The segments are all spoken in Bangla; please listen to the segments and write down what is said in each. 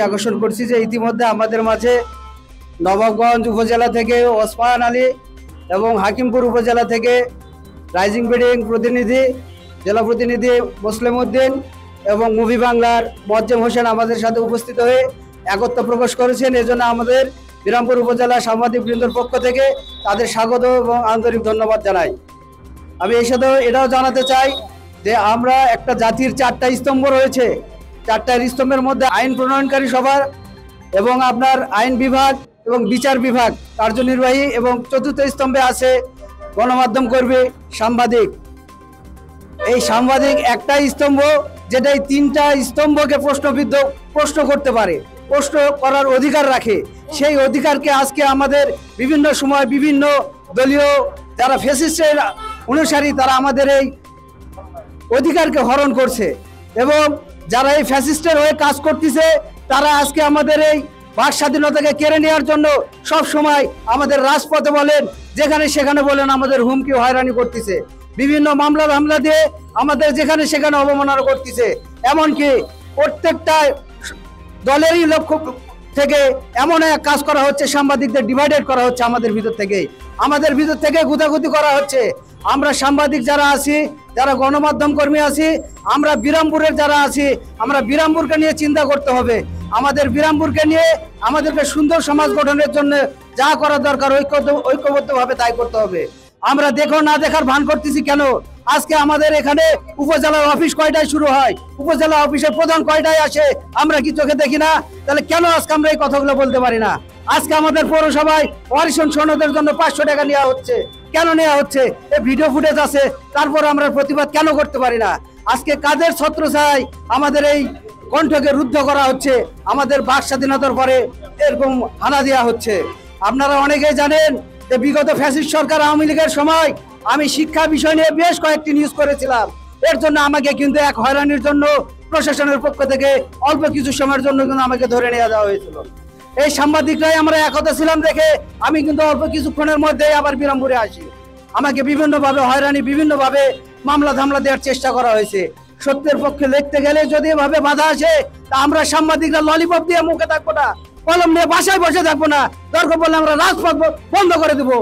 আকর্ষণ করছি যে ইতিমধ্যে আমাদের মাঝে নবাবগঞ্জ উপজেলা থেকে ওসমান আলী এবং হাকিমপুর উপজেলা থেকে রাইজিং বিডিং প্রতিনিধি জেলা প্রতিনিধি মুসলিম উদ্দিন এবং মুভি বাংলার মোয়াজ্জেম হোসেন আমাদের সাথে উপস্থিত হয়ে একত্র প্রকাশ করেছেন। এজন্য আমাদের বিরামপুর উপজেলা সাংবাদিক বৃন্দর পক্ষ থেকে তাদের স্বাগত এবং আন্তরিক ধন্যবাদ জানাই। আমি এই সাথে এটাও জানাতে চাই যে আমরা একটা জাতির 4টা স্তম্ভ রয়েছে। 4টা স্তম্ভের মধ্যে আইন প্রণয়নকারী সভা এবং আপনার আইন বিভাগ এবং বিচার বিভাগ, কার্যনির্বাহী, এবং 4র্থ স্তম্ভে আছে গণমাধ্যম কর্মী, সাংবাদিক। এই সাংবাদিক একটা স্তম্ভ যেটা এই 3টা স্তম্ভকে প্রশ্ন করতে পারে, প্রশ্ন করার অধিকার রাখে। সেই অধিকারকে আজকে আমাদের বিভিন্ন সময় বিভিন্ন দলীয় যারা ফ্যাসিস্টের অনুসারী তারা আমাদের এই অধিকারকে হরণ করছে এবং যারা এই ফ্যাসিস্টের হয়ে কাজ করতেছে তারা আজকে আমাদের এই বাক স্বাধীনতাকে কেড়ে নেওয়ার জন্য সব সময় আমাদের রাজপথে বলেন, যেখানে সেখানে বলেন আমাদের হুমকি হয়রানি করতেছে, বিভিন্ন হামলা দিয়ে আমাদের যেখানে সেখানে অবমাননা করতেছে। এমনকি প্রত্যেকটা দলেরই লক্ষ্য থেকে এমন এক কাজ করা হচ্ছে, সাংবাদিকদের ডিভাইডেড করা হচ্ছে আমাদের ভিতর থেকে গুতাগুতি করা হচ্ছে। আমরা সাংবাদিক যারা আছি, যারা গণমাধ্যম কর্মী আছি, আমরা বিরামপুরের যারা আছি, আমরা বিরামপুরকে নিয়ে চিন্তা করতে হবে। আমাদের বিরামপুরকে নিয়ে আমাদেরকে সুন্দর সমাজ গঠনের জন্য যা করা দরকার ঐক্যবদ্ধভাবে তাই করতে হবে। আমরা দেখো না দেখার ভান করতেছি কেন? আজকে আমাদের এখানে উপজেলার অফিস কয়টায় শুরু হয়, উপজেলা অফিসের প্রধান কয়টায় আসে, আমরা কি চোখে দেখি না? তাহলে কেন আজকে আমরা এই কথাগুলো বলতে পারি না? আজকে আমাদের পৌরসভায় অরিশন সনদের জন্য 500 টাকা নেওয়া হচ্ছে, কেন নেওয়া হচ্ছে? এই ভিডিও ফুটেজ আছে, তারপর আমরা প্রতিবাদ কেন করতে পারি না? আজকে কাদের ছত্রছায়ায় আমাদের এই কণ্ঠকে রুদ্ধ করা হচ্ছে, আমাদের বাক স্বাধীনতার পরে এরকম হানা দেওয়া হচ্ছে। আপনারা অনেকেই জানেন যে বিগত ফ্যাসিস্ট সরকার আওয়ামী লীগের সময় আমি শিক্ষা বিষয় নিয়ে বেশ কয়েকটি নিউজ করেছিলাম। এর জন্য আমাকে কিন্তু এক হয়রানির জন্য প্রশাসনের পক্ষ থেকে অল্প কিছু সময়ের জন্য কিন্তু আমাকে ধরে নিয়ে যাওয়া হয়েছিল। এই সাংবাদিকরাই আমরা একতা ছিলাম দেখে আমি কিন্তু অল্প কিছুক্ষণের মধ্যে আবার বিরামপুরে আসি। আমাকে বিভিন্নভাবে হয়রানি, বিভিন্নভাবে মামলা দেওয়ার চেষ্টা করা হয়েছে। সত্যের পক্ষে লিখতে গেলে যদি এভাবে বাধা আসে তা আমরা সাংবাদিকরা ললিপপ দিয়ে মুখে থাকবো না, কলম নিয়ে বাসায় বসে থাকবো না, দরকার বললে আমরা রাজপথ বন্ধ করে দেবো।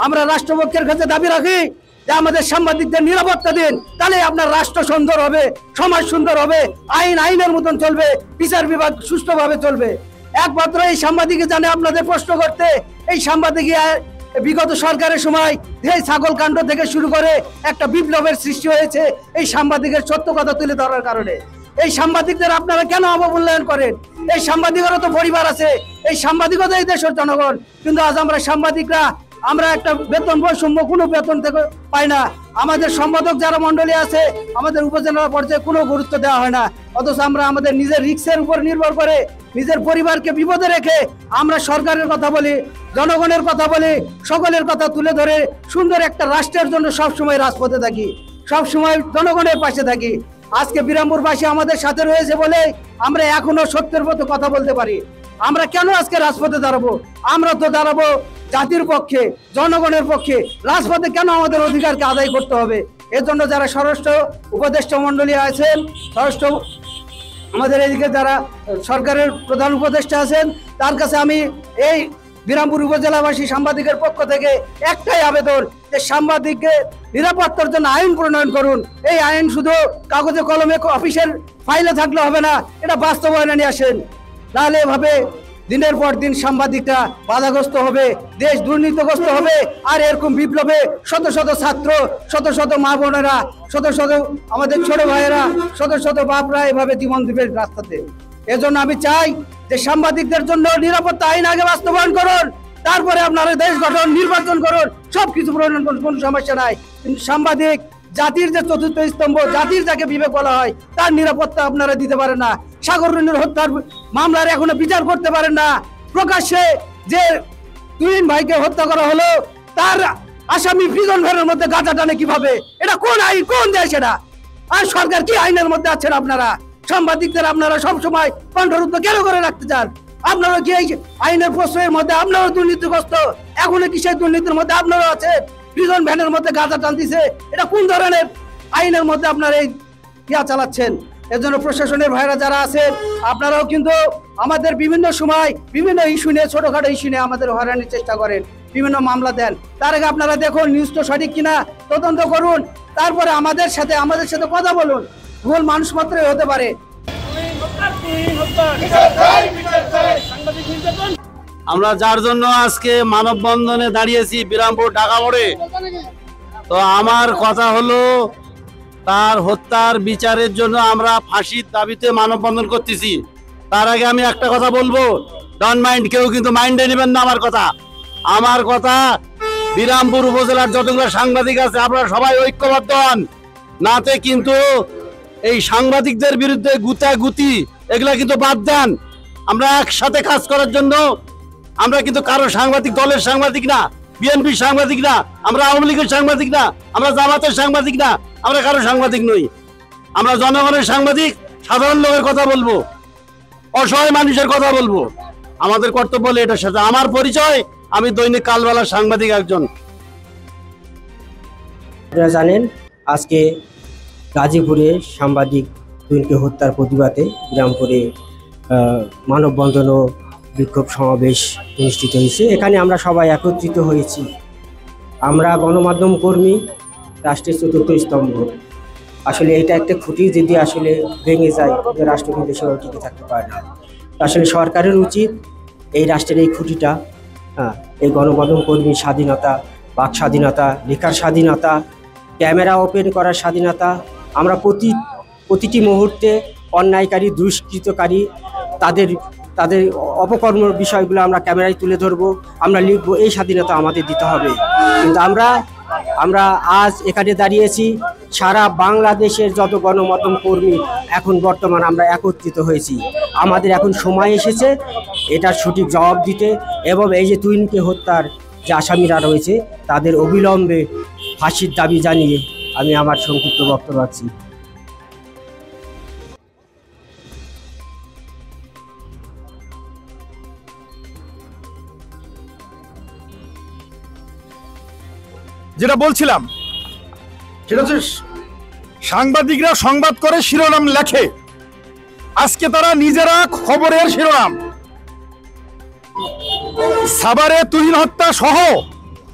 আমরা রাষ্ট্রপক্ষের কাছে দাবি রাখি যে আমাদের সাংবাদিকদের নিরাপত্তা দিন, তাহলে আপনার রাষ্ট্র সুন্দর হবে, সমাজ সুন্দর হবে, আইনের মতন চলবে, বিচার বিভাগ সুষ্ঠুভাবে চলবে। একমাত্র এই সাংবাদিক জানে আপনাদের প্রশ্ন করতে। এই সাংবাদিক বিগত সরকারের সময় এই ছাগল কাণ্ড থেকে শুরু করে একটা বিপ্লবের সৃষ্টি হয়েছে এই সাংবাদিকের সত্য কথা তুলে ধরার কারণে। এই সাংবাদিকদের আপনারা কেন অবমূল্যায়ন করেন? এই সাংবাদিকেরও তো পরিবার আছে, এই সাংবাদিকও তো এই দেশের জনগণ। কিন্তু আজ আমরা সাংবাদিকরা আমরা একটা বেতন বৈষম্য, কোনো বেতন থেকে পাই না। আমাদের সম্পাদক যারা মন্ডলী আছে আমাদের উপজেলা পর্যায়ে কোনো গুরুত্ব দেওয়া হয় না, অথচ আমরা আমাদের নিজের রিস্কের উপর নির্ভর করে নিজের পরিবারকে বিপদে রেখে আমরা সরকারের কথা বলি, জনগণের কথা বলি, সকলের কথা তুলে ধরে সুন্দর একটা রাষ্ট্রের জন্য সবসময় রাজপথে থাকি, সবসময় জনগণের পাশে থাকি। আজকে বিরামপুরবাসী আমাদের সাথে রয়েছে বলে আমরা এখনো সত্যের মতো কথা বলতে পারি। আমরা কেন আজকে রাজপথে দাঁড়াবো? আমরা তো দাঁড়াবো জাতির পক্ষে, জনগণের পক্ষে। রাজপথে কেন আমাদের অধিকারকে আদায় করতে হবে? এর জন্য যারা স্বরাষ্ট্র উপদেষ্টা মন্ডলী আছেন, স্বরাষ্ট্র আমাদের এদিকে যারা সরকারের প্রধান উপদেষ্টা আছেন, তার কাছে আমি এই বিরামপুর উপজেলাবাসী সাংবাদিকের পক্ষ থেকে একটাই আবেদন যে সাংবাদিককে নিরাপত্তার জন্য আইন প্রণয়ন করুন। এই আইন শুধু কাগজে কলমে অফিসের ফাইলে থাকলে হবে না, এটা বাস্তবায়নে নিয়ে আসেন। নাহলে এভাবে দিনের পর দিন সাংবাদিকরা বাধাগ্রস্ত হবে, দেশ দুর্নীতিগ্রস্ত হবে। আর এরকম বিপ্লবে শত শত ছাত্র, শত শত মা বোনেরা, শত শত আমাদের ছোট ভাইয়েরা, শত শত বাপরা এভাবে জীবন দিবে রাস্তাতে। এজন্য আমি চাই যে সাংবাদিকদের জন্য নিরাপত্তা আইন আগে বাস্তবায়ন করুন, তারপরে আপনারা দেশ গঠন, নির্বাচন করুন, সবকিছু প্রণয়ন করুন, কোনো সমস্যা নাই। কিন্তু সাংবাদিক জাতির যে 4র্থ স্তম্ভ, জাতির যাকে বিবেক বলা হয়, তার নিরাপত্তা আপনারা দিতে পারেন না। সাগররুনির হত্যার মামলার এখনো বিচার করতে পারেন না। প্রকাশ্যে যে তুহিন ভাইকে হত্যা করা হলো, তার আসামি প্রিজন ভ্যানের মধ্যে গাঁজা টানে কিভাবে? এটা কোন আইন, কোন দেশ এটা? আর সরকার কি আইনের মধ্যে আছেন আপনারা? সাংবাদিকদের আপনারা সবসময় কণ্ঠরুদ্ধ কেন করে রাখতে চান? আপনারা কি এই আইনের প্রশ্নের মধ্যে আপনারাও দুর্নীতিগ্রস্ত? এখনো কি সেই দুর্নীতির মধ্যে আপনারাও আছেন? প্রিজন ভ্যানের মধ্যে গাঁজা টানতেছে, এটা কোন ধরনের আইনের মধ্যে আপনারা এই চালাচ্ছেন? এর জন্য প্রশাসনের ভাইরা যারা আছেন আপনারাও কিন্তু আমাদের বিভিন্ন সময় বিভিন্ন ইস্যু নিয়ে, ছোটখাটো ইস্যু নিয়ে আমাদের হয়রানির চেষ্টা করেন, বিভিন্ন মামলা দেন। তার আগে আপনারা দেখুন নিউজ তো সঠিক কিনা তদন্ত করুন, তারপরে আমাদের সাথে কথা বলুন। ভুল মানুষ মাত্রই হতে পারে। আমরা যার জন্য আজকে মানববন্ধনে দাঁড়িয়েছি বিরামপুর ঢাকা মোড়ে, তো আমার কথা হলো তার হত্যার বিচারের জন্য আমরা ফাঁসির দাবিতে মানববন্ধন করতেছি। তার আগে আমি একটা কথা বলবো, ডন্ট মাইন্ড, কেউ কিন্তু মাইন্ডে নেবেন না আমার কথা। বিরামপুর উপজেলার যতগুলো সাংবাদিক আছে আপনারা সবাই ঐক্যবদ্ধ হন, নাতে কিন্তু এই সাংবাদিকদের বিরুদ্ধে গুতাগুতি এগুলা কিন্তু বাদ দেন। আমরা একসাথে কাজ করার জন্য, আমরা কিন্তু কারো সাংবাদিক দলের সাংবাদিক না, বিএনপির সাংবাদিক না, আমরা আওয়ামী লীগের সাংবাদিক না, আমরা জামাতের সাংবাদিক না, আমরা কারো সাংবাদিক নই। আমরা জনগণের সাংবাদিক, সাধারণ লোকের কথা বলবো, অসহায় মানুষের কথা বলবো। আমাদের কর্তব্য হলো এটার সাথে। আমার পরিচয়, আমি দৈনিক কালবেলার সাংবাদিক একজন। আপনারা জানেন আজকে গাজীপুরে সাংবাদিক তুহিনকে হত্যার প্রতিবাদে বিরামপুরে মানববন্ধন ও বিক্ষোভ সমাবেশ অনুষ্ঠিত হয়েছে। এখানে আমরা সবাই একত্রিত হয়েছি। আমরা গণমাধ্যম কর্মী, রাষ্ট্রের চতুর্থ স্তম্ভ। আসলে এটা একটা খুঁটি যদি আসলে ভেঙে যায়, রাষ্ট্র কিন্তু সেভাবে টিকে থাকতে পারে না। আসলে সরকারের উচিত এই রাষ্ট্রের এই খুঁটিটা, এই গণমাধ্যম কর্মীর স্বাধীনতা, বাক স্বাধীনতা, লেখার স্বাধীনতা, ক্যামেরা ওপেন করার স্বাধীনতা, আমরা প্রতিটি মুহূর্তে অন্যায়কারী, দুষ্কৃতকারী, তাদের অপকর্মের বিষয়গুলো আমরা ক্যামেরায় তুলে ধরবো, আমরা লিখবো, এই স্বাধীনতা আমাদের দিতে হবে। কিন্তু আমরা আজ এখানে দাঁড়িয়েছি, সারা বাংলাদেশের যত গণমাধ্যম কর্মী এখন বর্তমান আমরা একত্রিত হয়েছি। আমাদের এখন সময় এসেছে এটার সঠিক জবাব দিতে, এবং এই যে তুহিনকে হত্যার যে আসামিরা রয়েছে তাদের অবিলম্বে ফাঁসির দাবি জানিয়ে আমি আমার সংক্ষিপ্ত বক্তব্য রাখছি। যেটা বলছিলাম সেটা হচ্ছে সাংবাদিকরা সংবাদ করে, শিরোনাম লেখে। আজকে তারা নিজেরা খবরের শিরোনাম। সাভারে তুহিন হত্যা সহ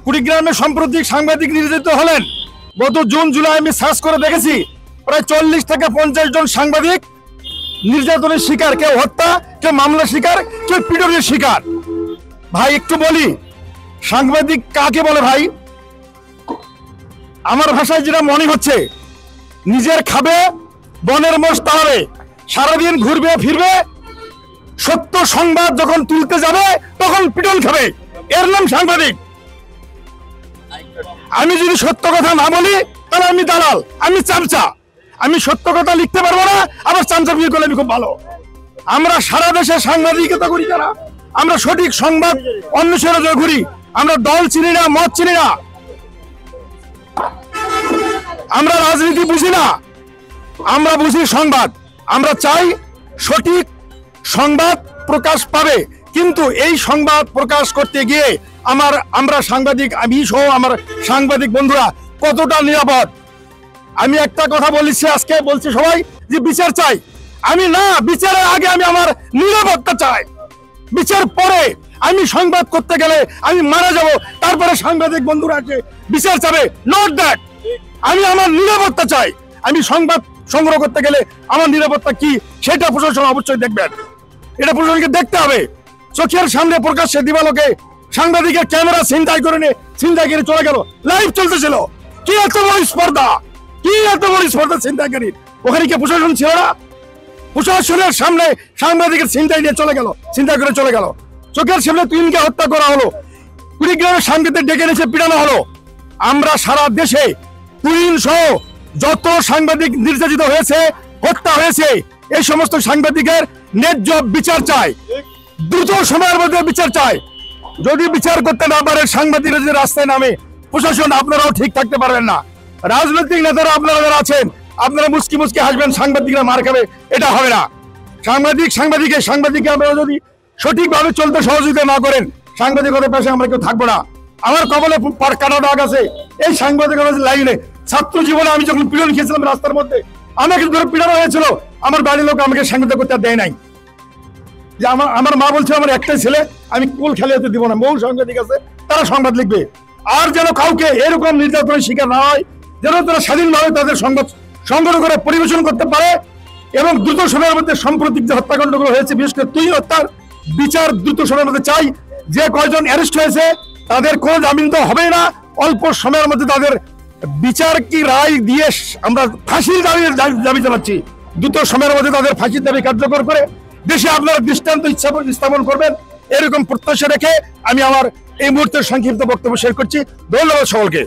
কুড়িগ্রামে সাম্প্রতিক সাংবাদিক নির্যাতিত হলেন। গত জুন জুলাই আমি সার্চ করে দেখেছি প্রায় 40 থেকে 50 জন সাংবাদিক নির্যাতনের শিকার, কেউ হত্যা, কেউ মামলা শিকার, কেউ পিটনের শিকার। ভাই একটু বলি, সাংবাদিক কাকে বলে ভাই? আমার ভাষায় যেটা মনে হচ্ছে, নিজের খাবে, বনের মোষ তাড়াবে, সারাদিন ঘুরবে ফিরবে, সত্য সংবাদ যখন তুলতে যাবে তখন পিটন খাবে, এর নাম সাংবাদিক। আমি যদি সত্য কথা না বলি তাহলে আমি দালাল, আমি চামচা। আমি সত্য কথা লিখতে পারবো না, আবার চামচামি করলে আমি খুব ভালো। আমরা সারা দেশে সাংবাদিকতা করি যারা, আমরা সঠিক সংবাদ অন্বেষণে ঘুরি। আমরা দল চিনি না, মত চিনি না, আমরা রাজনীতি বুঝি না, আমরা বুঝি সংবাদ। আমরা চাই সঠিক সংবাদ প্রকাশ পাবে, কিন্তু এই সংবাদ প্রকাশ করতে গিয়ে আমরা সাংবাদিক, আমি সহ আমার সাংবাদিক বন্ধুরা কতটা নিরাপদ। আমি একটা কথা বলেছি, আজকে বলছি সবাই যে বিচার চাই। আমি না, বিচারের আগে আমি আমার নিরাপত্তা চাই। বিচার পরে আমি সংবাদ করতে গেলে আমি মারা যাব, তারপরে সাংবাদিক বন্ধুরা বিচার চাবে। Not that. আমি আমার নিরাপত্তা চাই। আমি সংবাদ সংগ্রহ করতে গেলে আমার নিরাপত্তা কি সেটা প্রশাসন অবশ্যই দেখবেন। এটা প্রশাসনকে দেখতে হবে। চোখের সামনে প্রকাশ্যে দিবালোকে সাংবাদিকের ক্যামেরা ছিনতাই করে চলে গেল, লাইভ চলতেছিল। কি এত বড় স্পর্ধা, কি এত বড় স্পর্ধা ছিনতাইকারী! ওখানে কি প্রশাসন ছিল না? প্রশাসনের সামনে সাংবাদিকের ছিনতাই নিয়ে চলে গেল, ছিনতাই করে চলে গেল। চোখের সামনে তুহিনকে হত্যা করা হলো, কুড়িগ্রামের সাংবাদিক ডেকে নিয়ে পিটানো হলো। আমরা সারা দেশে তুহিন সহ যত সাংবাদিক নির্যাতিত হয়েছে, হত্যা হয়েছে, এই সমস্ত সাংবাদিকের ন্যায্য বিচার চাই, দ্রুত সময়ের মধ্যে বিচার চাই। যদি বিচার করতে না পারে সাংবাদিকরা যদি রাস্তায় নামে, প্রশাসন আপনারাও ঠিক থাকতে পারবেন না। রাজনৈতিক নেতারা আপনারা যারা আছেন, আপনারা মুচকি মুচকি হাসবেন, সাংবাদিকরা মার খাবে, এটা হবে না। সাংবাদিককে আপনারা যদি সঠিকভাবে চলতে সহযোগিতা না করেন, সাংবাদিকতার পেশায় আমরা কেউ থাকবো না। আমার কবলে কাটা দাগ আছে এই সাংবাদিকতার লাইনে। ছাত্র জীবনে আমি যখন পিটন খেয়েছিলাম রাস্তার মধ্যে, আমাকে ধরে পিটানো হয়েছিল, আমার বাড়ির লোক আমাকে সাংবাদিক করতে দেয় নাই। যে আমার মা বলছে আমার একটাই ছেলে, আমি কোল খেলে হতে দিব না, বহু সাংবাদিক আছে তারা সংবাদ লিখবে। আর যেন কাউকে এরকম নির্যাতনের শিকার না হয়, যেন তারা স্বাধীনভাবে তাদের সংবাদ সংগ্রহ করে পরিবেশন করতে পারে এবং দ্রুত সময়ের মধ্যে সাম্প্রতিক যে হত্যাকাণ্ডগুলো হয়েছে, বিশেষ করে তুই হত্যার বিচার দ্রুত সময়ের মধ্যে চাই। যে কয়জন অ্যারেস্ট হয়েছে তাদের কোনো জামিন তো হবেই না, অল্প সময়ের মধ্যে তাদের বিচার কি রায় দিয়ে আমরা ফাঁসির দাবি জানাচ্ছি। দ্রুত সময়ের মধ্যে তাদের ফাঁসির দাবি কার্যকর করে দেশে আপনারা দৃষ্টান্ত স্থাপন করবেন, এরকম প্রত্যাশা রেখে আমি আমার এই মুহূর্তের সংক্ষিপ্ত বক্তব্য শেষ করছি। ধন্যবাদ সকলকে।